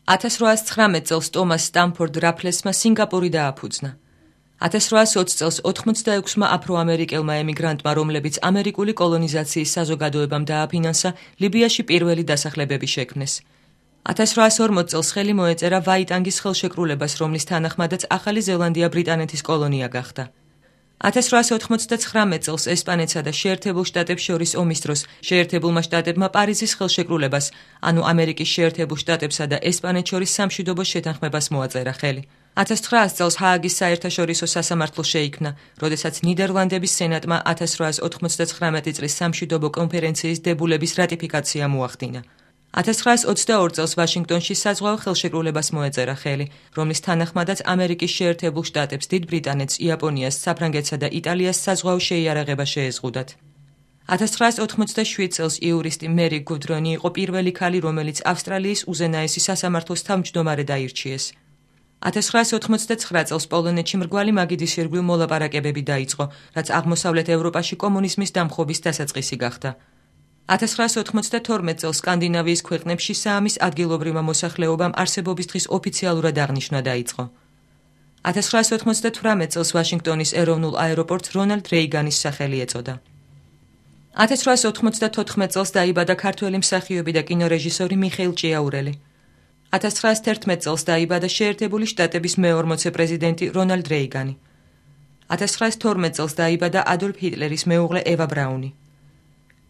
1819 წელს ტომას სტამფორდ რაფლესმა სინგაპური დააფუძნა. 1820 წელს 86-მა აფროამერიკელმა ემიგრანტმა, რომლებიც ამერიკული კოლონიზაციის საზოგადოებამ დააფინანსა, ლიბიაში პირველი დასახლებები შექმნეს. 1840 წელს ხელი მოეწერა ვაიტანგის ხელშეკრულებას, რომლის თანახმადაც ახალი ზელანდია ბრიტანეთის კოლონია გახდა. 1899 წელს ესპანეთსა და შეერთებულ შტატებს შორის ომის დროს შეერთებულმა შტატებმა პარიზის ხელშეკრულებას, ანუ ამერიკის შეერთებულ შტატებსა და ესპანეთს შორის სამშვიდობო შეთანხმებას მოაწერა ხელი. 1900 წელს ჰააგის საერთაშორისო სასამართლო შეიქმნა, როდესაც ნიდერლანდების სენატმა 1899 წლის სამშვიდობო კონფერენციის დებულების რატიფიკაცია მოახდინა. 1922 წელს ვაშინგტონში საზღვაო ხელშეკრულებას მოეწერა ხელი, რომლის თანახმადაც ამერიკის შეერთებულ შტატებს, დიდ ბრიტანეთს, იაპონიას, საფრანგეთსა და იტალიას საზღვაო შეიარაღება შეეზღუდათ. 1987 წელს იურისტი მერი გუდრონი იყო პირველი ქალი, რომელიც ავსტრალიის უზენაესი სასამართლოს თავმჯდომარედ აირჩიეს. 1989 წელს პოლონეთში მრგვალი მაგიდის ირგვლივ მოლაპარაკებები დაიწყო, რაც აღმოსავლეთ ევროპაში კომუნიზმის დამხობის დასაწყისი გახდა. 1992 წელს სკანდინავიის ქვეყნებში საამის ადგილობრივმა მოსახლეობამ არსებობის დღის ოფიციალურად აღნიშვნა დაიწყო. 1998 წელს ვაშინგტონის ეროვნულ აეროპორტს რონალდ რეიგანის სახელი ეწოდა. 1894 წელს დაიბადა ქართველი მსახიობი და კინორეჟისორი მიხეილ ჭიაურელი. 1911 წელს დაიბადა შეერთებული შტატების მე-40 პრეზიდენტი რონალდ რეიგანი. 1912 წელს დაიბადა ადოლფ ჰიტლერის მეუღლე ევა ბრაუნი.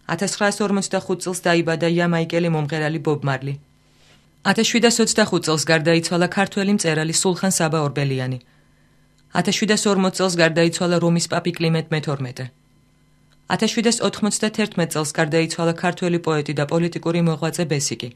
1945 წელს დაიბადა იამაიკელი მომღერალი ბობ მარლი. 1725 წელს გარდაიცვალა ქართველი მწერალი სულხან საბა ორბელიანი. 1740 წელს გარდაიცვალა რომის პაპი კლიმენტ მე-12. 1791 წელს გარდაიცვალა ქართველი პოეტი და პოლიტიკური მოღვაწე ბესიკი.